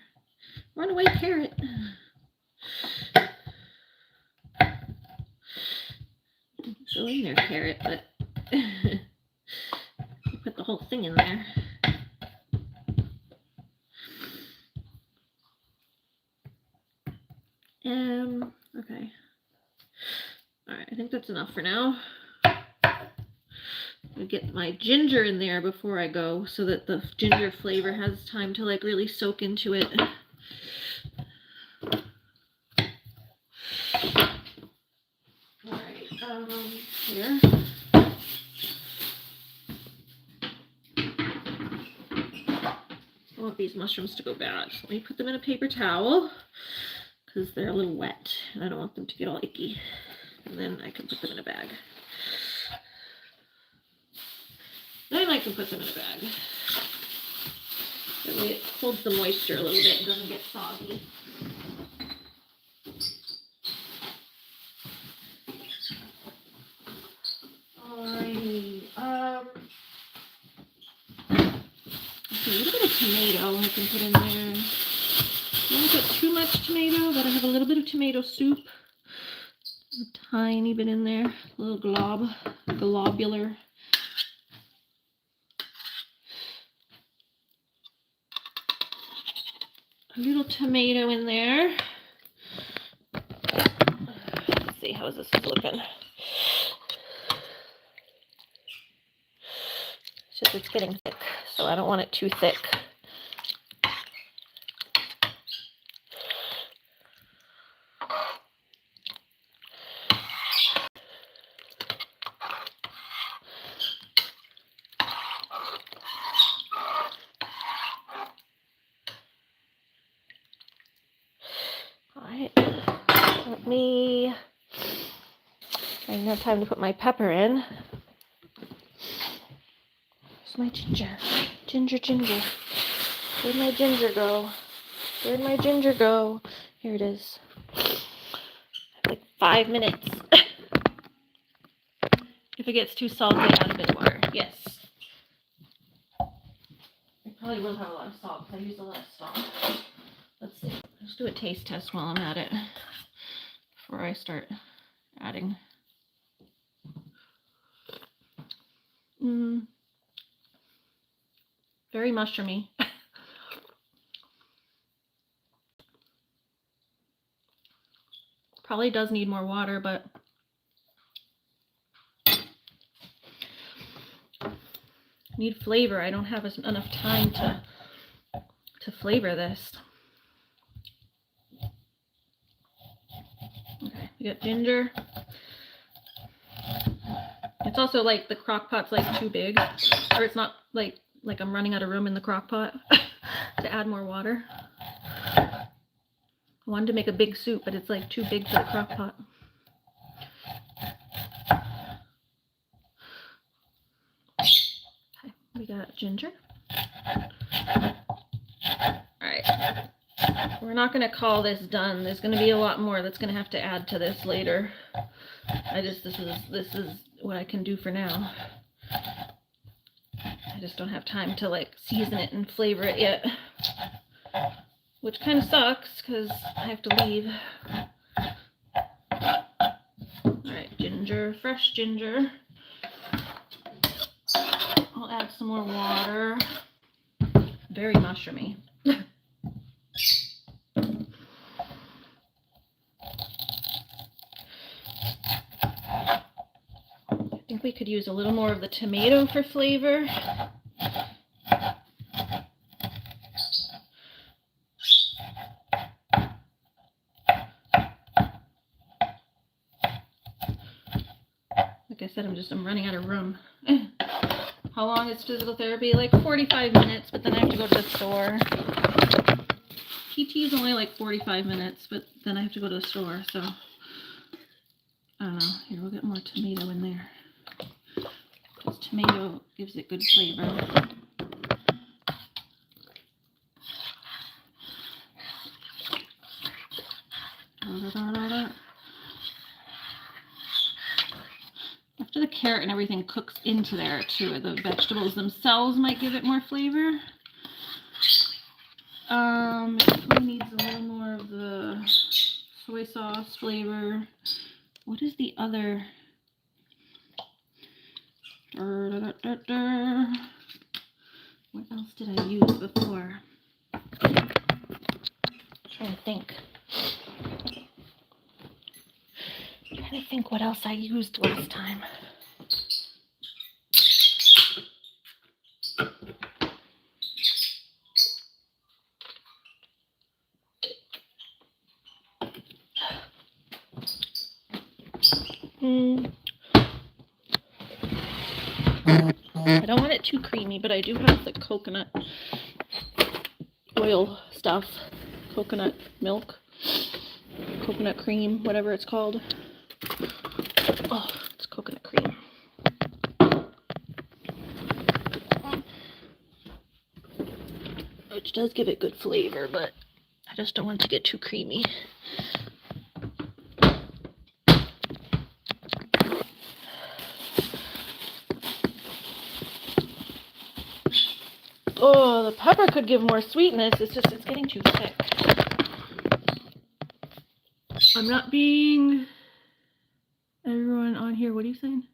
[SPEAKER 1] Run away, carrot. Go in there, carrot, but you put the whole thing in there. Okay. Alright, I think that's enough for now. I'll get my ginger in there before I go so that the ginger flavor has time to like really soak into it. Alright, here. I want these mushrooms to go bad. So let me put them in a paper towel because they're a little wet and I don't want them to get all icky. And then I can put them in a bag. Then I can put them in a bag. That way it holds the moisture a little bit and doesn't get soggy. Alrighty. Okay, a little bit of tomato I can put in there. I don't put too much tomato, but I have a little bit of tomato soup. A tiny bit in there, a little globular. A little tomato in there. Let's see, how's this looking? It's getting thick, so I don't want it too thick. I didn't have time to put my pepper in. Where's my ginger? Ginger. Where'd my ginger go? Where'd my ginger go? Here it is. Like 5 minutes. If it gets too salty, add a bit of water. Yes. I probably will have a lot of salt because I use a lot of salt. Let's see. Let's do a taste test while I'm at it before I start adding. Very mushroomy. Probably does need more water, but need flavor. I don't have enough time to flavor this. Okay, we got ginger. It's also like the crock pot's like too big, or it's not like I'm running out of room in the crock pot to add more water. I wanted to make a big soup, but it's like too big for the crock pot. Okay, we got ginger. All right. We're not going to call this done. There's going to be a lot more that's going to have to add to this later. This is what I can do for now. I just don't have time to like season it and flavor it yet. Which kind of sucks because I have to leave. Alright, ginger, fresh ginger. I'll add some more water. Very mushroomy. I think we could use a little more of the tomato for flavor. Like I said, I'm running out of room. How long is physical therapy? Like 45 minutes, but then I have to go to the store. PT is only like 45 minutes, but then I have to go to the store, so I don't know. Here, we'll get more tomato in there. Because tomato gives it good flavor. After the carrot and everything cooks into there too, the vegetables themselves might give it more flavor. It probably needs a little more of the soy sauce flavor. What is the other? What else did I use before? I'm trying to think. What else I used last time. I don't want it too creamy, but I do have the coconut oil stuff, coconut milk, coconut cream, whatever it's called. Oh, it's coconut cream. Which does give it good flavor, but I just don't want it to get too creamy. Oh, the pepper could give more sweetness. It's getting too thick. I'm not being... Everyone on here, what are you saying?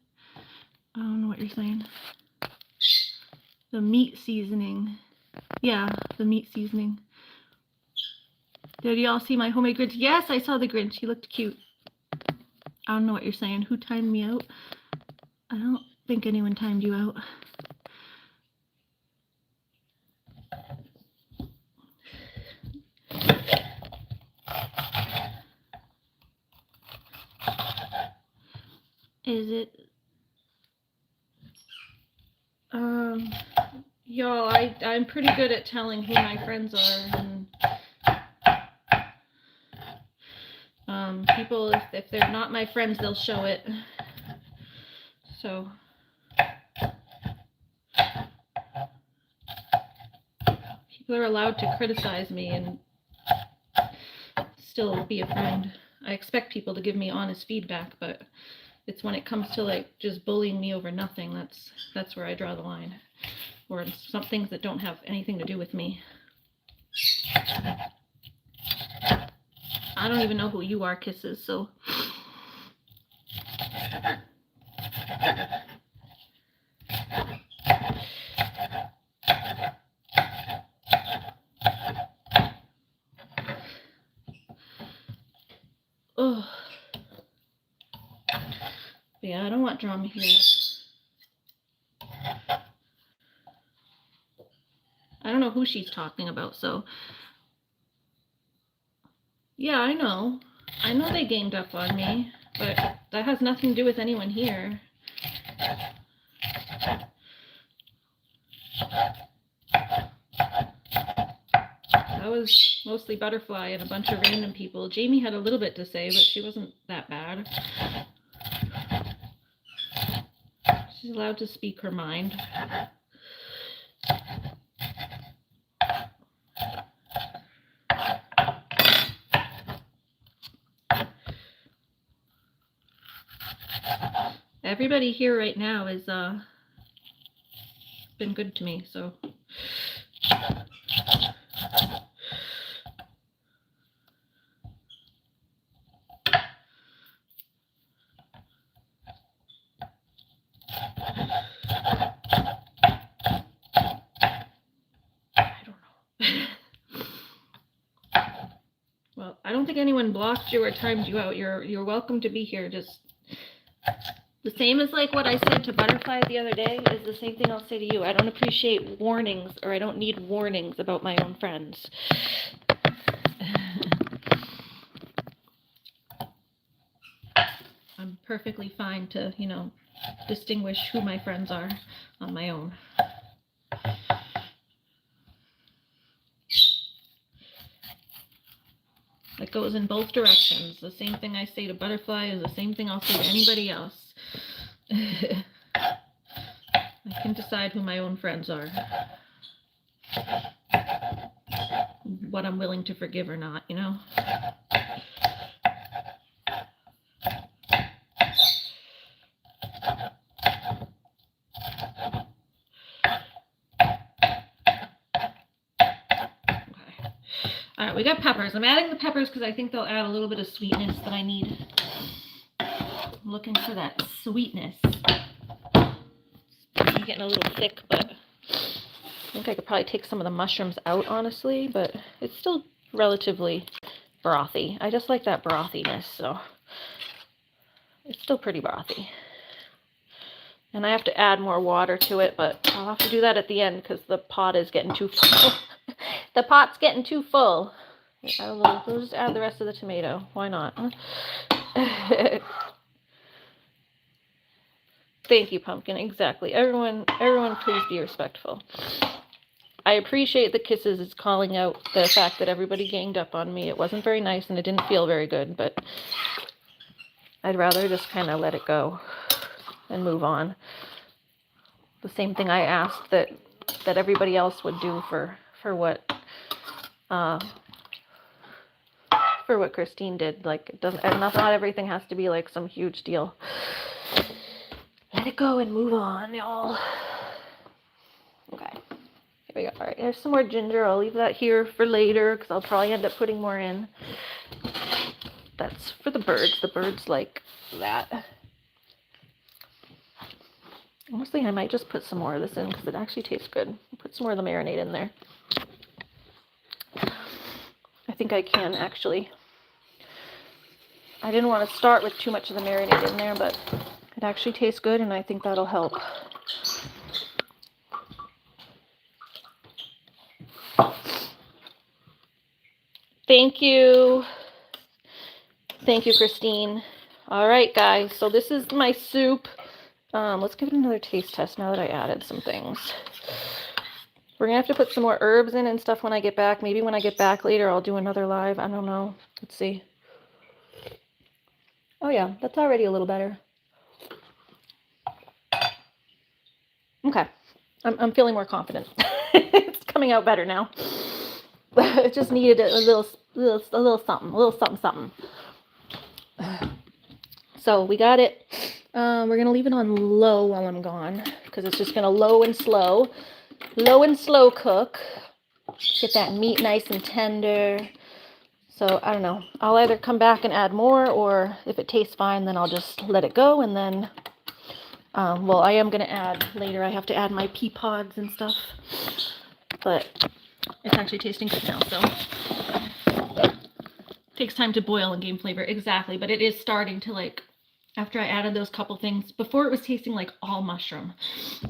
[SPEAKER 1] I don't know what you're saying. The meat seasoning. Yeah, the meat seasoning. Did y'all see my homemade Grinch? Yes, I saw the Grinch. He looked cute. I don't know what you're saying. Who timed me out? I don't think anyone timed you out. Is it? Y'all, I'm pretty good at telling who my friends are, and people, if they're not my friends, they'll show it. So people are allowed to criticize me and still be a friend. I expect people to give me honest feedback, but it's when it comes to like just bullying me over nothing, that's where I draw the line. Or some things that don't have anything to do with me. I don't even know who you are, Kisses, so. Oh. Yeah, I don't want drama here. I don't know who she's talking about, so. Yeah, I know. I know they ganged up on me, but that has nothing to do with anyone here. That was mostly Butterfly and a bunch of random people. Jamie had a little bit to say, but she wasn't that bad. She's allowed to speak her mind. everybody here right now is been good to me, so. Well, I don't think anyone blocked you or timed you out. You're welcome to be here. Just the same as like what I said to Butterfly the other day is the same thing I'll say to you. I don't appreciate warnings, or I don't need warnings about my own friends. I'm perfectly fine to, you know, distinguish who my friends are on my own. It goes in both directions. The same thing I say to Butterfly is the same thing I'll say to anybody else. I can decide who my own friends are. What I'm willing to forgive or not, you know? Alright, we got peppers. I'm adding the peppers because I think they'll add a little bit of sweetness that I need. I'm looking for that sweetness. I'm getting a little thick, but I think I could probably take some of the mushrooms out, honestly, but it's still relatively brothy. I just like that brothiness, so it's still pretty brothy. And I have to add more water to it, but I'll have to do that at the end because the pot is getting too full. The pot's getting too full. We'll just add the rest of the tomato. Why not? Thank you, Pumpkin. Exactly. Everyone, please be respectful. I appreciate the kisses. It's calling out the fact that everybody ganged up on me. It wasn't very nice and it didn't feel very good, but I'd rather just kind of let it go and move on. The same thing I asked that everybody else would do for what Christine did. Like, it doesn't, not everything has to be like some huge deal. Let it go and move on, y'all. Okay, here we go. All right, there's some more ginger. I'll leave that here for later because I'll probably end up putting more in. That's for the birds. The birds like that. Honestly, I might just put some more of this in because it actually tastes good. I'll put some more of the marinade in there. I think I can actually. I didn't want to start with too much of the marinade in there, but it actually tastes good and I think that'll help. Thank you. Thank you, Christine. All right, guys. So this is my soup. Let's give it another taste test now that I added some things. We're going to have to put some more herbs in and stuff when I get back. Maybe when I get back later, I'll do another live. I don't know. Let's see. Oh, yeah. That's already a little better. Okay. I'm feeling more confident. It's coming out better now. It just needed a little something. So we got it. We're going to leave it on low while I'm gone because it's just going to low and slow cook. Get that meat nice and tender. So I don't know. I'll either come back and add more, or if it tastes fine, then I'll just let it go. And then, well, I am going to add later. I have to add my pea pods and stuff. But it's actually tasting good now, so. Takes time to boil and gain flavor. Exactly. But it is starting to, like, after I added those couple things, before it was tasting like all mushroom.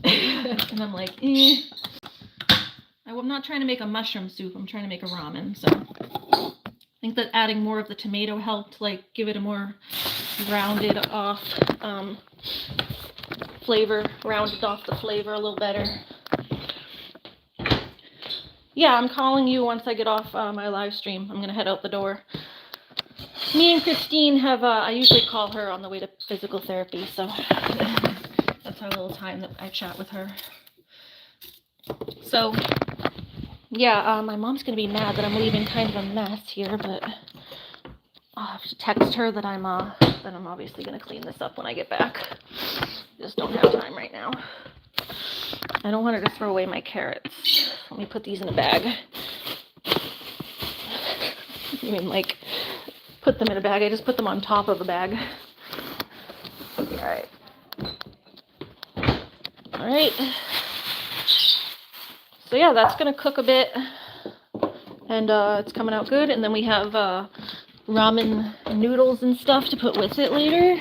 [SPEAKER 1] And I'm like, I'm not trying to make a mushroom soup. I'm trying to make a ramen. So I think that adding more of the tomato helped, like, give it a more rounded off flavor, rounded off the flavor a little better. Yeah, I'm calling you once I get off my live stream. I'm going to head out the door. Me and Christine have, I usually call her on the way to physical therapy, so that's our little time that I chat with her. So, yeah, my mom's going to be mad that I'm leaving kind of a mess here, but I'll have to text her that I'm obviously gonna clean this up when I get back. Just don't have time right now. I don't want her to throw away my carrots. Let me put these in a bag. I mean, like, put them in a bag. I just put them on top of a bag. Alright. Alright. So yeah, that's gonna cook a bit. And it's coming out good. And then we have ramen noodles and stuff to put with it later.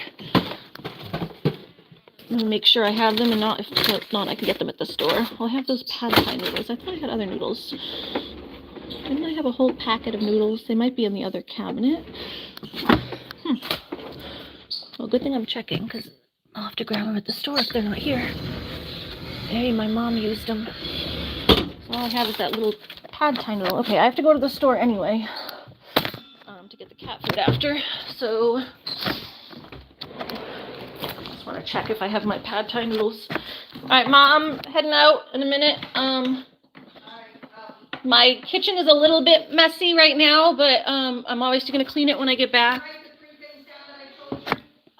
[SPEAKER 1] I'm gonna make sure I have them, and if not, I can get them at the store. Well, I have those pad thai noodles. I thought I had other noodles. Didn't I have a whole packet of noodles? They might be in the other cabinet. Well, good thing I'm checking, because I'll have to grab them at the store if they're not here. Hey, my mom used them. So all I have is that little pad thai noodle. Okay, I have to go to the store anyway to get the cat food after. So just want to check if I have my pad thai noodles. All right, Mom, heading out in a minute. My kitchen is a little bit messy right now, but I'm obviously going to clean it when I get back.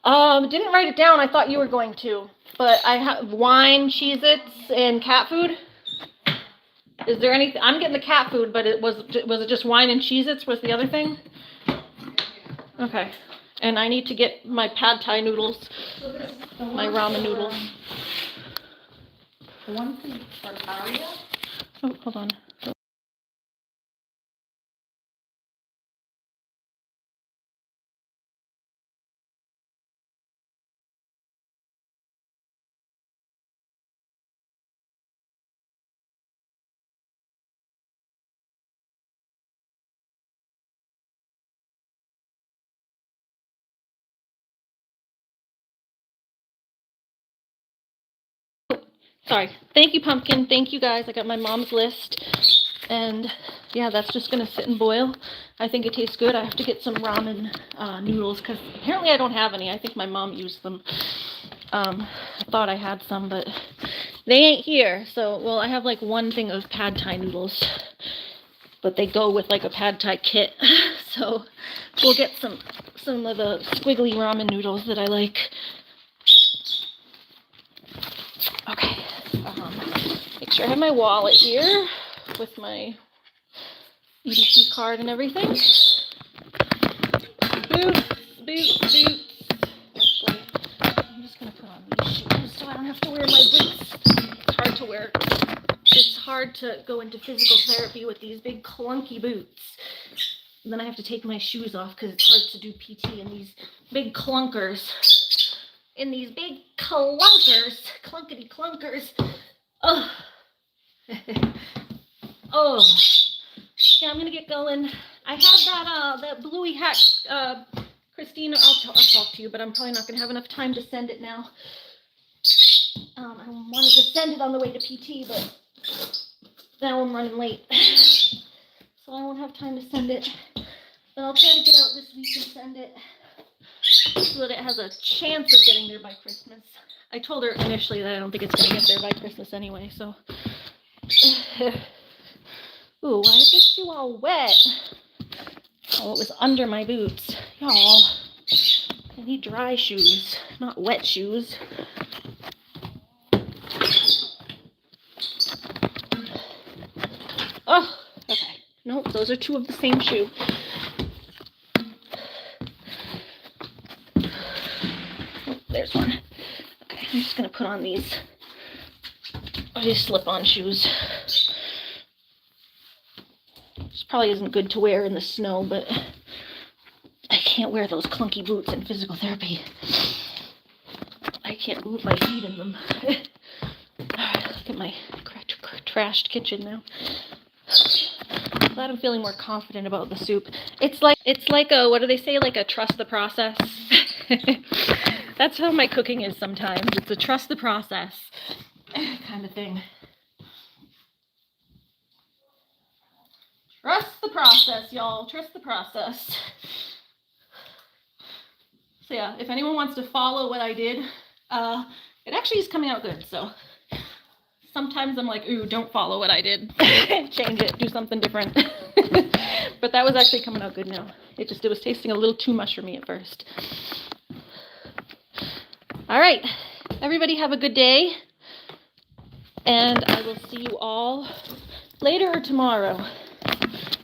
[SPEAKER 1] Didn't write it down. I thought you were going to. But I have wine, Cheez-Its, and cat food. Is there anything? I'm getting the cat food, but was it just wine and Cheez-Its was the other thing? Okay. And I need to get my pad thai noodles, my ramen noodles.
[SPEAKER 2] The one for Taria?
[SPEAKER 1] Oh, hold on. Sorry. Thank you, Pumpkin. Thank you, guys. I got my mom's list. And, yeah, that's just going to sit and boil. I think it tastes good. I have to get some ramen noodles, because apparently I don't have any. I think my mom used them. I thought I had some, but they ain't here. So, well, I have, like, one thing of pad thai noodles. But they go with, like, a pad thai kit. So, we'll get some of the squiggly ramen noodles that I like. Okay. Make sure I have my wallet here with my EDC card and everything. Boots. Actually, I'm just going to put on these shoes so I don't have to wear my boots. It's hard to wear. It's hard to go into physical therapy with these big clunky boots. And then I have to take my shoes off because it's hard to do PT in these big clunkers. Clunkety clunkers. Oh. Oh. Yeah, I'm gonna get going. I have that bluey hat, Christina. I'll talk to you, but I'm probably not gonna have enough time to send it now. I wanted to send it on the way to PT, but now I'm running late, so I won't have time to send it. But I'll try to get out this week and send it so that it has a chance of getting there by Christmas. I told her initially that I don't think it's gonna get there by Christmas anyway, so. Ooh, why is this shoe all wet? Oh, it was under my boots. Y'all, I need dry shoes, not wet shoes. Oh, okay. Nope, those are two of the same shoe. Oh, there's one. Okay, I'm just gonna put on these slip-on shoes. This probably isn't good to wear in the snow, but I can't wear those clunky boots in physical therapy. I can't move my feet in them. Look at my trashed kitchen now. Glad I'm feeling more confident about the soup. It's like a, what do they say, like a trust the process? That's how my cooking is sometimes. It's a trust the process kind of thing. Trust the process, y'all. Trust the process. So yeah, if anyone wants to follow what I did, it actually is coming out good, so. Sometimes I'm like, ooh, don't follow what I did. Change it, do something different. But that was actually coming out good now. It was tasting a little too much for me at first. All right, everybody have a good day. And I will see you all later or tomorrow.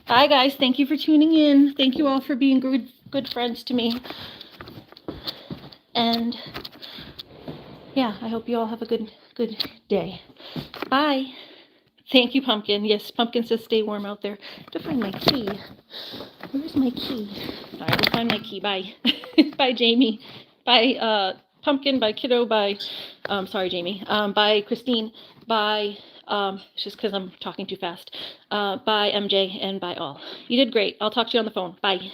[SPEAKER 1] Bye, guys. Thank you for tuning in. Thank you all for being good friends to me. And yeah, I hope you all have a good day. Bye. Thank you, Pumpkin. Yes, Pumpkin says stay warm out there. I have to find my key. Where's my key? I will find my key. Bye. Bye, Jamie. Bye, Pumpkin. Bye, Kiddo. Bye. Sorry, Jamie. Bye, Christine. Bye. It's just because I'm talking too fast. Bye, MJ, and bye all. You did great. I'll talk to you on the phone. Bye.